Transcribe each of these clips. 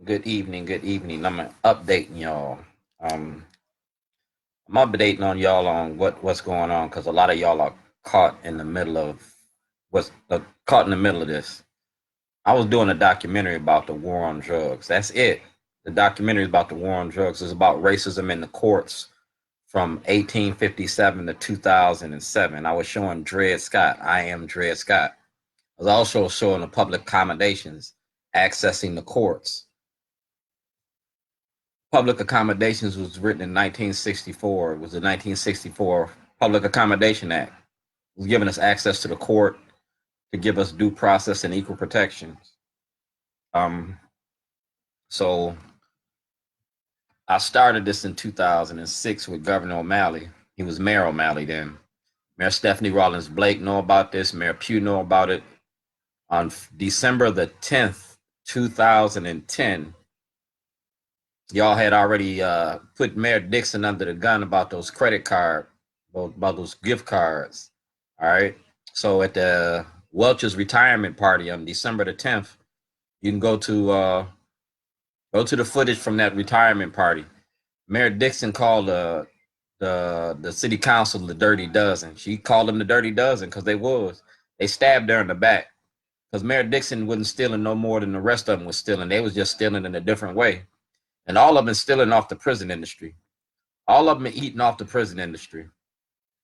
Good evening, good evening. I'm updating y'all. Um, I'm updating on y'all on what's going on because a lot of y'all are caught in the middle of what's caught in the middle of this. I was doing a documentary about the war on drugs. That's it. The documentary is about the war on drugs. It's about racism in the courts from 1857 to 2007. I was showing Dred Scott. I am Dred Scott. I was also showing the public accommodations accessing the courts. Public accommodations was written in 1964. It was the 1964 Public Accommodation Act. It was giving us access to the court to give us due process and equal protections. Um, so I started this in 2006 with Governor O'Malley. He was Mayor O'Malley then. Mayor Stephanie Rawlins Blake know about this. Mayor Pugh know about it. On December the 10th, 2010, y'all had already put Mayor Dixon under the gun about those credit card, about those gift cards. All right. So at the Welch's retirement party on December the 10th, you can go to the footage from that retirement party. Mayor Dixon called the city council the Dirty Dozen. She called them the Dirty Dozen because they stabbed her in the back because Mayor Dixon wasn't stealing no more than the rest of them was stealing. They was just stealing in a different way. And all of them stealing off the prison industry. All of them eating off the prison industry.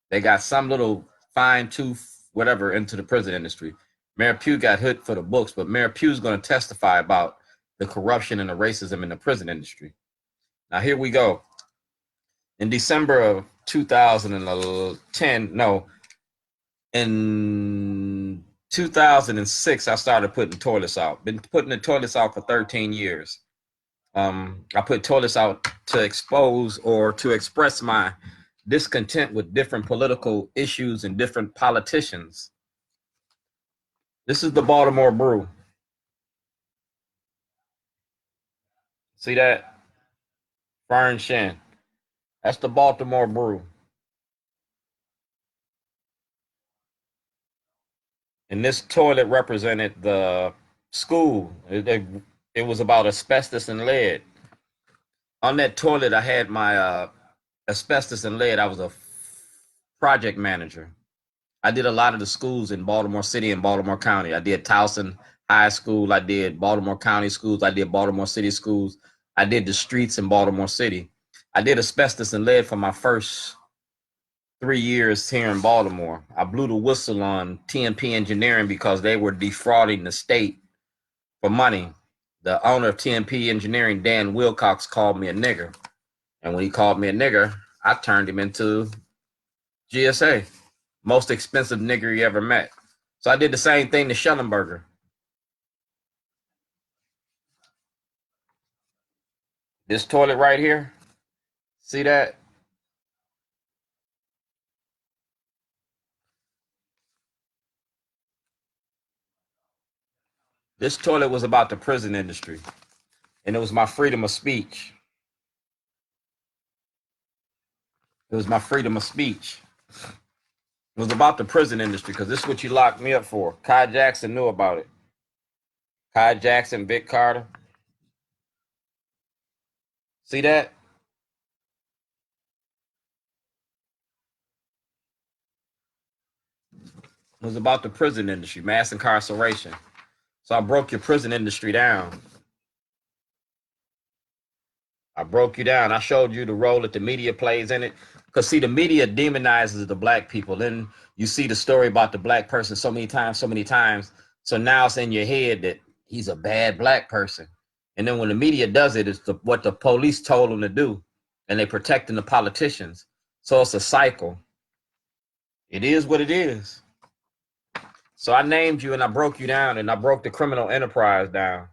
They got some little fine tooth, whatever, into the prison industry. Mayor Pugh got hit for the books, but Mayor Pugh's going to testify about the corruption and the racism in the prison industry. Now, here we go. In December of 2010, no, in 2006, I started putting toilets out. Been putting the toilets out for 13 years. I put toilets out to expose or to express my discontent with different political issues and different politicians. This is the Baltimore Brew. See that? Fern Shin. That's the Baltimore Brew. And this toilet represented the school. It was about asbestos and lead. On that toilet, I had my asbestos and lead. I was a project manager. I did a lot of the schools in Baltimore City and Baltimore County. I did Towson High School. I did Baltimore County schools. I did Baltimore City schools. I did the streets in Baltimore City. I did asbestos and lead for my first 3 years here in Baltimore. I blew the whistle on TMP Engineering because they were defrauding the state for money. The owner of TMP Engineering, Dan Wilcox, called me a nigger. And when he called me a nigger, I turned him into GSA. Most expensive nigger he ever met. So I did the same thing to Shellenberger. This toilet right here, see that? This toilet was about the prison industry, and it was my freedom of speech. It was my freedom of speech. It was about the prison industry because this is what you locked me up for. Kai Jackson knew about it. Kai Jackson, Vic Carter. See that? It was about the prison industry, mass incarceration. So I broke your prison industry down. I broke you down. I showed you the role that the media plays in it. Because, see, the media demonizes the black people. Then you see the story about the black person so many times, so many times. So now it's in your head that he's a bad black person. And then when the media does it, it's what the police told them to do. And they're protecting the politicians. So it's a cycle. It is what it is. So I named you and I broke you down and I broke the criminal enterprise down.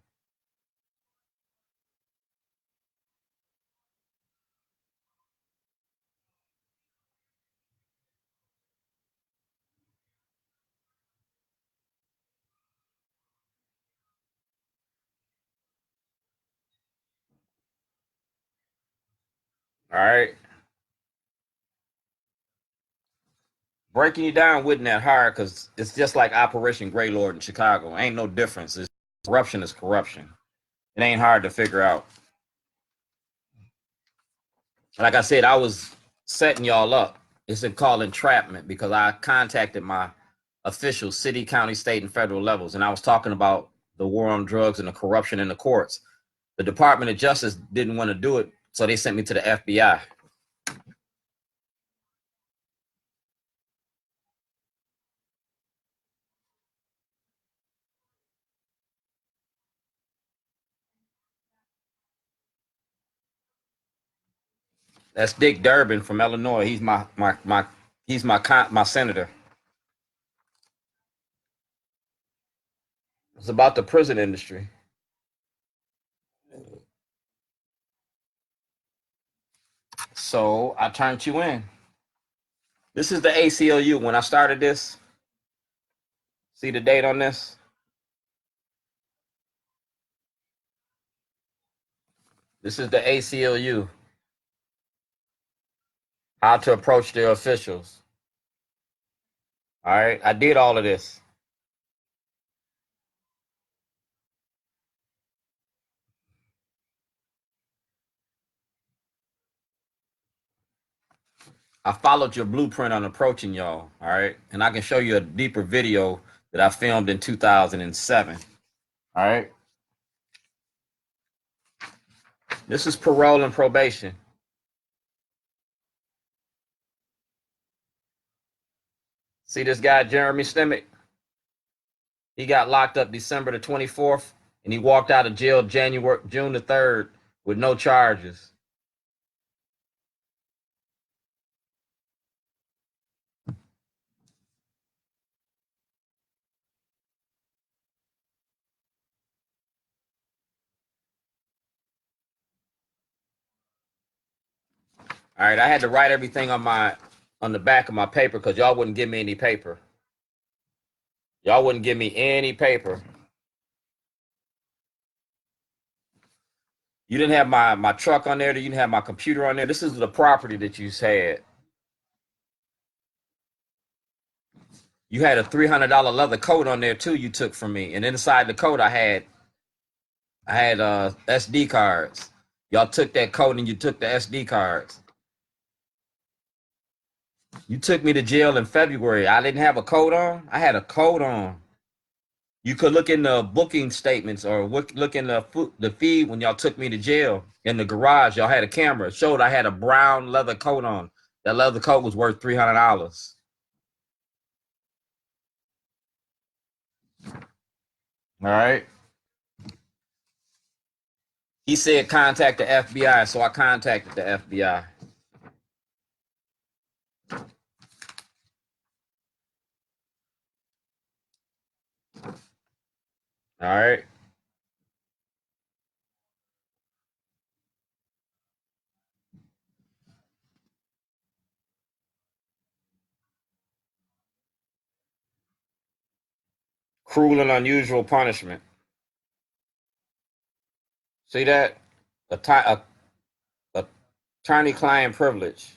All right. Breaking you down wasn't that hard because it's just like Operation Greylord in Chicago. Ain't no difference. Corruption is corruption. It ain't hard to figure out. Like I said, I was setting y'all up. It's called entrapment because I contacted my official city, county, state, and federal levels, and I was talking about the war on drugs and the corruption in the courts. The Department of Justice didn't want to do it, so they sent me to the FBI. That's Dick Durbin from Illinois. He's my senator. It's about the prison industry. So I turned you in. This is the ACLU. When I started this, see the date on this? This is the ACLU. How to approach their officials. All right, I did all of this. I followed your blueprint on approaching y'all. All right, and I can show you a deeper video that I filmed in 2007. All right, this is parole and probation. See this guy, Jeremy Stemick? He got locked up December the 24th, and he walked out of jail June the 3rd with no charges. All right, I had to write everything on the back of my paper because y'all wouldn't give me any paper. Y'all wouldn't give me any paper. You didn't have my truck on there. You didn't have my computer on there. This is the property that you had. You had a $300 leather coat on there too. You took from me, and inside the coat I had SD cards. Y'all took that coat and you took the SD cards. You took me to jail in February. I didn't have a coat on. I had a coat on. You could look in the booking statements or look in the feed when y'all took me to jail in the garage. Y'all had a camera. It showed I had a brown leather coat on. That leather coat was worth $300. All right. He said contact the FBI, so I contacted the FBI. All right. Cruel and unusual punishment. See that? Attorney-client privilege.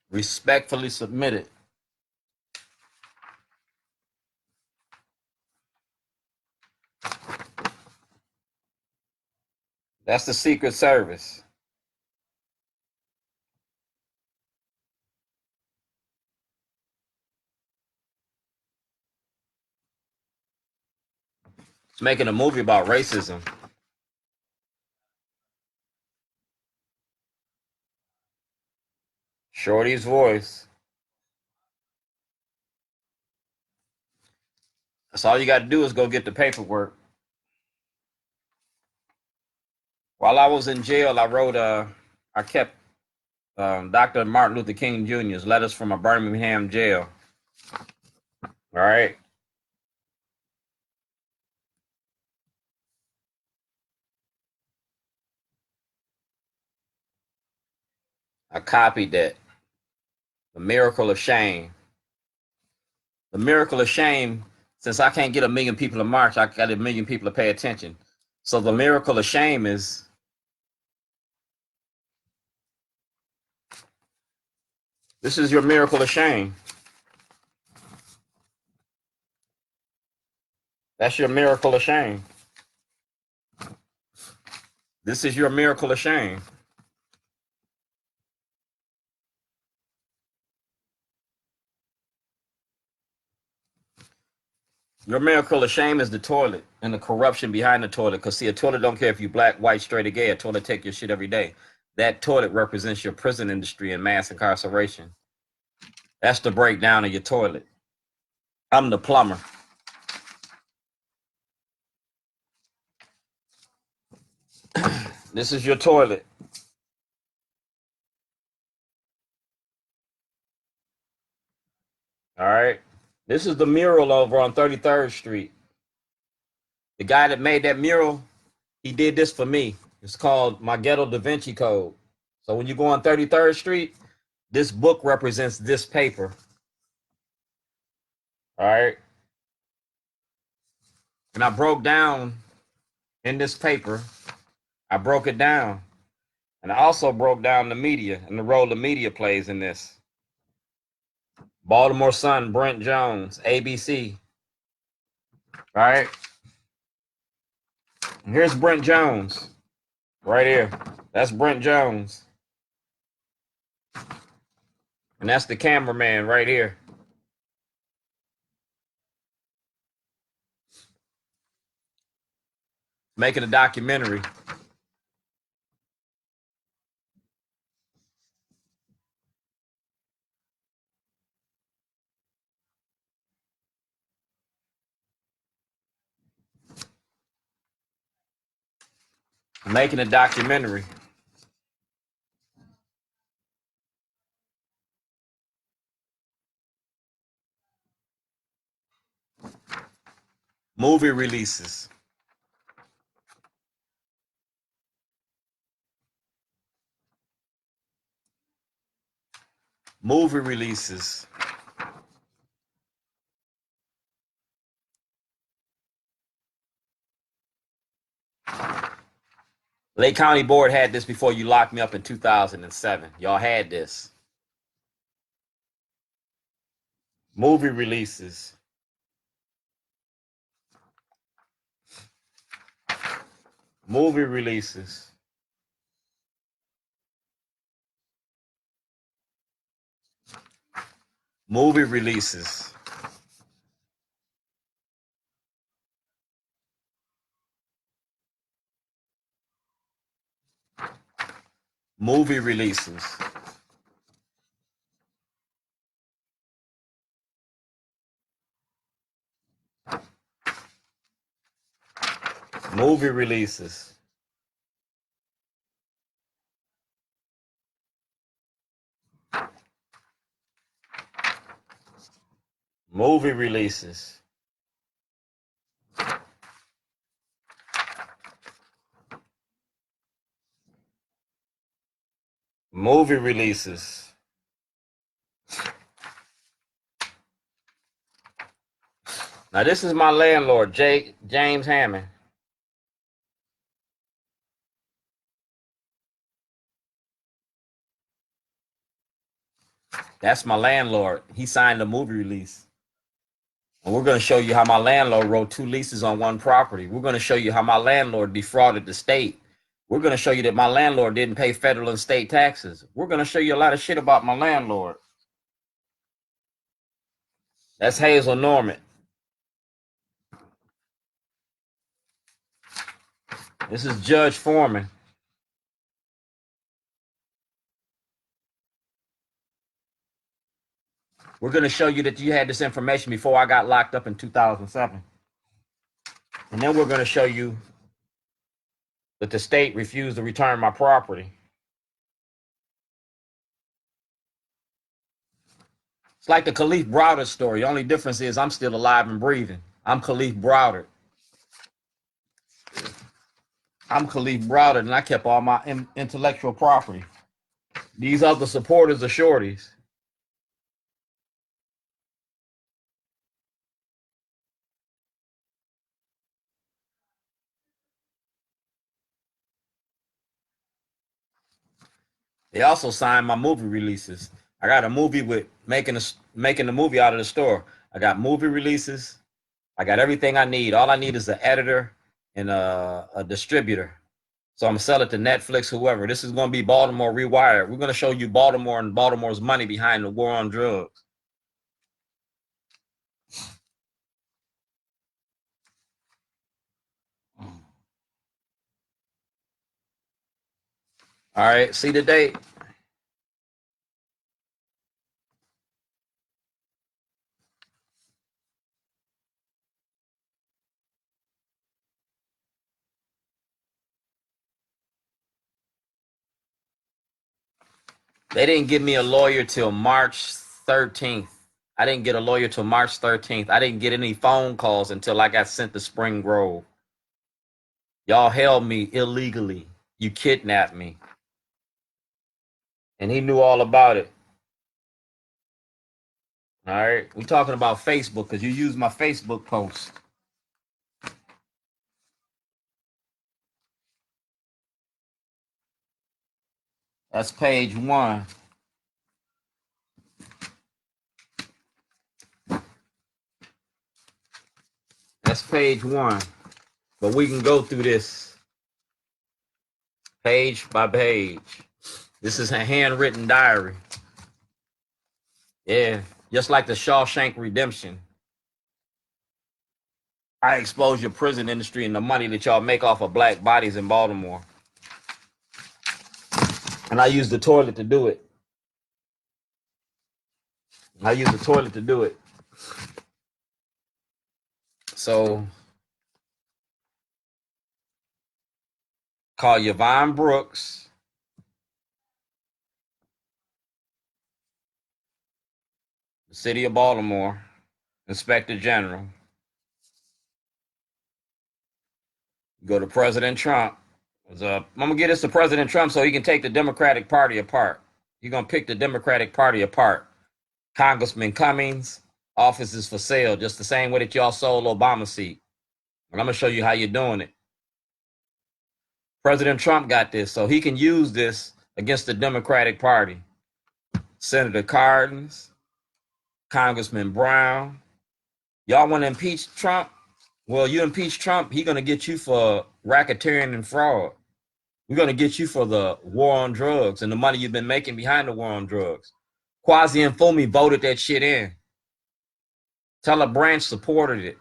Respectfully submitted. That's the Secret Service. It's making a movie about racism. Shorty's voice. That's all you got to do is go get the paperwork. While I was in jail, I kept Dr. Martin Luther King Jr.'s letters from a Birmingham jail. All right. I copied that. The Miracle of Shame. The Miracle of Shame Since I can't get 1 million people to march, I got 1 million people to pay attention. So the miracle of shame is, this is your miracle of shame. That's your miracle of shame. This is your miracle of shame. Your miracle of shame is the toilet and the corruption behind the toilet. Because see, a toilet don't care if you black, white, straight, or gay. A toilet take your shit every day. That toilet represents your prison industry and mass incarceration. That's the breakdown of your toilet. I'm the plumber. This is your toilet. All right. This is the mural over on 33rd Street. The guy that made that mural, he did this for me. It's called My Ghetto Da Vinci Code. So when you go on 33rd Street, this book represents this paper. All right. And I broke down in this paper, I broke it down. And I also broke down the media and the role the media plays in this. Baltimore Sun, Brent Jones, ABC. All right. And here's Brent Jones right here. That's Brent Jones. And that's the cameraman right here. Making a documentary. Making a documentary. Movie releases. Movie releases. Lake County Board had this before you locked me up in 2007. Y'all had this. Movie releases. Movie releases. Movie releases. Movie releases. Movie releases. Movie releases. Movie releases. Now this is my landlord, James Hammond. That's my landlord. He signed the movie release. And we're going to show you how my landlord wrote 2 leases on 1 property. We're going to show you how my landlord defrauded the state. We're going to show you that my landlord didn't pay federal and state taxes. We're going to show you a lot of shit about my landlord. That's Hazel Norman. This is Judge Foreman. We're going to show you that you had this information before I got locked up in 2007. And then we're going to show you that the state refused to return my property. It's like the Khalif Browder story. The only difference is I'm still alive and breathing. I'm Khalif Browder. I'm Khalif Browder, and I kept all my intellectual property. These other supporters are shorties. They also signed my movie releases. I got a movie with making the movie out of the store. I got movie releases. I got everything I need. All I need is an editor and a distributor. So I'm gonna sell it to Netflix, whoever. This is gonna be Baltimore Rewired. We're gonna show you Baltimore and Baltimore's money behind the war on drugs. All right, see the date. They didn't give me a lawyer till March 13th. I didn't get a lawyer till March 13th. I didn't get any phone calls until I got sent to Spring Grove. Y'all held me illegally. You kidnapped me. And he knew all about it. All right. We're talking about Facebook because you used my Facebook post. That's page 1. That's page 1. But we can go through this page by page. This is a handwritten diary. Yeah, just like the Shawshank Redemption. I expose your prison industry and the money that y'all make off of black bodies in Baltimore. And I use the toilet to do it. So call Yvonne Brooks. The City of Baltimore, Inspector General. Go to President Trump. I'm going to get this to President Trump so he can take the Democratic Party apart. You're going to pick the Democratic Party apart. Congressman Cummings, offices for sale, just the same way that y'all sold Obama's seat. And I'm going to show you how you're doing it. President Trump got this, so he can use this against the Democratic Party. Senator Hardin, Congressman Brown. Y'all want to impeach Trump? Well, you impeach Trump, he's going to get you for racketeering and fraud. We're going to get you for the war on drugs and the money you've been making behind the war on drugs. Kwasi and Fumi voted that shit in. Teller Branch supported it.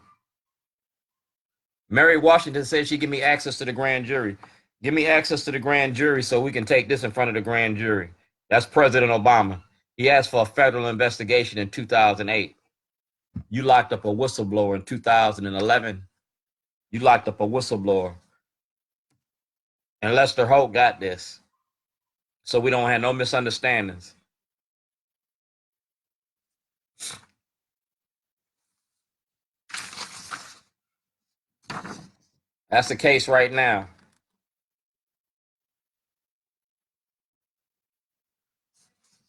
Mary Washington said she'd give me access to the grand jury. Give me access to the grand jury so we can take this in front of the grand jury. That's President Obama. He asked for a federal investigation in 2008. You locked up a whistleblower in 2011. You locked up a whistleblower. And Lester Holt got this. So we don't have no misunderstandings. That's the case right now.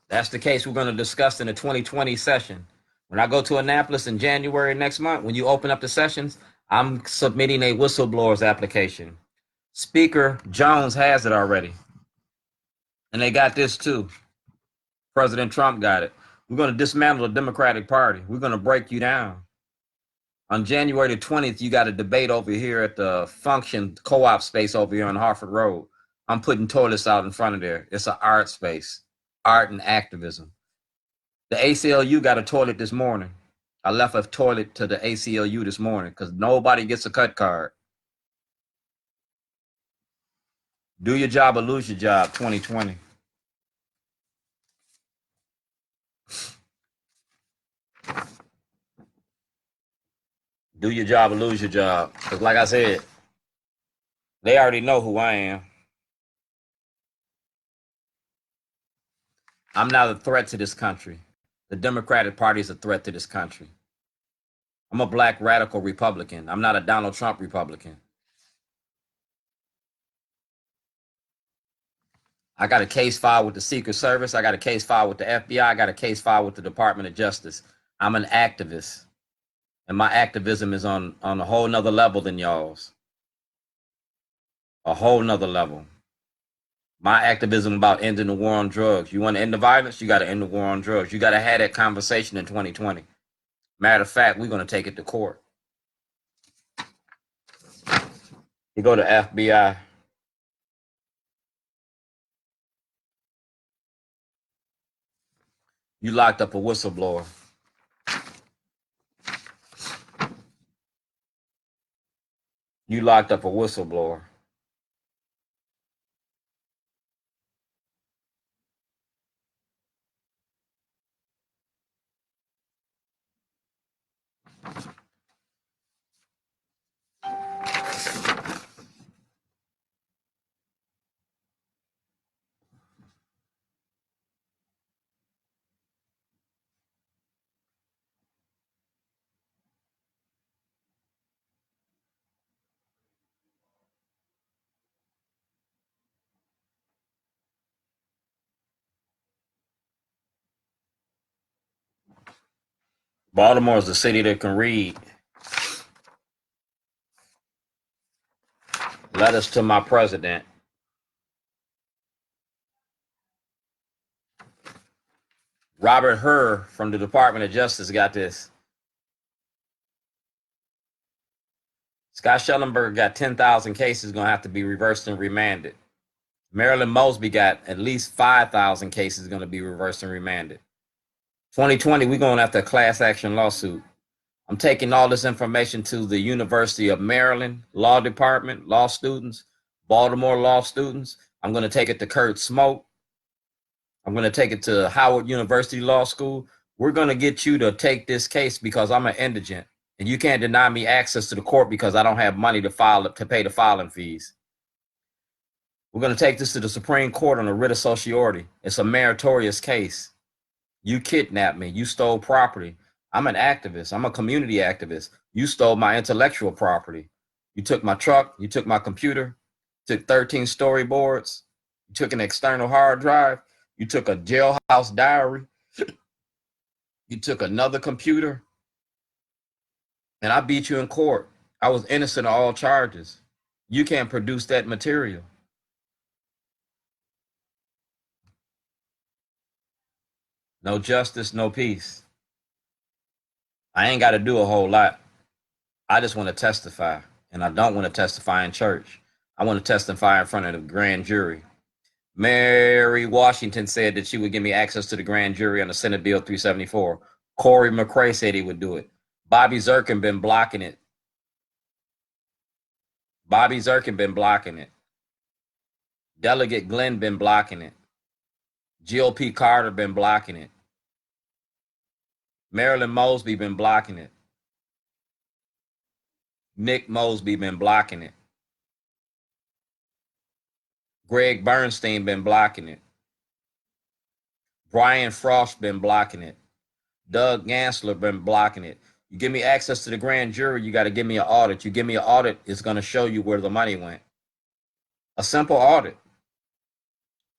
That's the case we're going to discuss in the 2020 session. When I go to Annapolis in January next month, when you open up the sessions, I'm submitting a whistleblower's application. Speaker Jones has it already. And they got this too. President Trump got it. We're going to dismantle the Democratic Party. We're going to break you down. On January the 20th, you got a debate over here at the Function co-op space over here on Harford Road. I'm putting toilets out in front of there. It's an art space, art and activism. The ACLU got a toilet this morning. I left a toilet to the ACLU this morning because nobody gets a cut card. Do your job or lose your job, 2020. Do your job or lose your job. Because like I said, they already know who I am. I'm not a threat to this country. The Democratic Party is a threat to this country. I'm a black radical Republican. I'm not a Donald Trump Republican. I got a case filed with the Secret Service. I got a case filed with the FBI. I got a case filed with the Department of Justice. I'm an activist. And my activism is on a whole nother level than y'all's. A whole nother level. My activism about ending the war on drugs. You want to end the violence? You got to end the war on drugs. You got to have that conversation in 2020. Matter of fact, we're going to take it to court. You go to FBI. You locked up a whistleblower. You locked up a whistleblower. Baltimore is a city that can read. Letters to my president. Robert Hur from the Department of Justice got this. Scott Shellenberger got 10,000 cases going to have to be reversed and remanded. Marilyn Mosby got at least 5,000 cases going to be reversed and remanded. 2020, we're going after a class action lawsuit. I'm taking all this information to the University of Maryland Law Department, law students, Baltimore law students. I'm going to take it to Kurt Smoke. I'm going to take it to Howard University Law School. We're going to get you to take this case because I'm an indigent, and you can't deny me access to the court because I don't have money to pay the filing fees. We're going to take this to the Supreme Court on a writ of certiorari. It's a meritorious case. You kidnapped me. You stole property. I'm an activist. I'm a community activist. You stole my intellectual property. You took my truck. You took my computer. You took 13 storyboards. You took an external hard drive. You took a Jailhouse Diary. You took another computer. And I beat you in court. I was innocent of all charges. You can't produce that material. No justice, no peace. I ain't got to do a whole lot. I just want to testify, and I don't want to testify in church. I want to testify in front of the grand jury. Mary Washington said that she would give me access to the grand jury on the Senate Bill 374. Corey McCrae said he would do it. Bobby Zirkin been blocking it. Bobby Zirkin been blocking it. Delegate Glenn been blocking it. GOP Carter been blocking it. Marilyn Mosby been blocking it. Nick Mosby been blocking it. Greg Bernstein been blocking it. Brian Frost been blocking it. Doug Gansler been blocking it. You give me access to the grand jury, you got to give me an audit. You give me an audit, it's going to show you where the money went. A simple audit.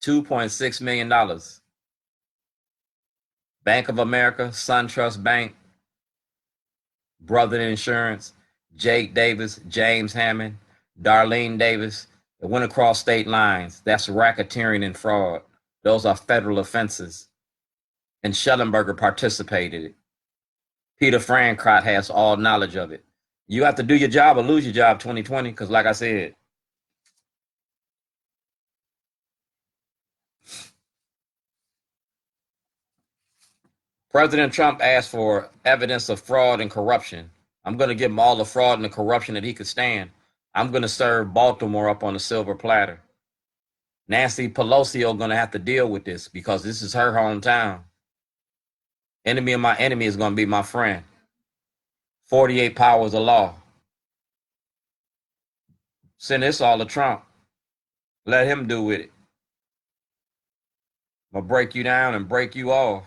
$2.6 million. Bank of America, SunTrust Bank, Brother Insurance, Jake Davis, James Hammond, Darlene Davis. It went across state lines. That's racketeering and fraud. Those are federal offenses. And Shellenberger participated. Peter Francrott has all knowledge of it. You have to do your job or lose your job 2020, because like I said, President Trump asked for evidence of fraud and corruption. I'm going to give him all the fraud and the corruption that he could stand. I'm going to serve Baltimore up on a silver platter. Nancy Pelosi is going to have to deal with this because this is her hometown. Enemy of my enemy is going to be my friend. 48 powers of law. Send this all to Trump. Let him do with it. I'm going to break you down and break you off.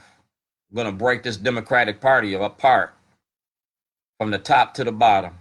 I'm going to break this Democratic Party apart from the top to the bottom.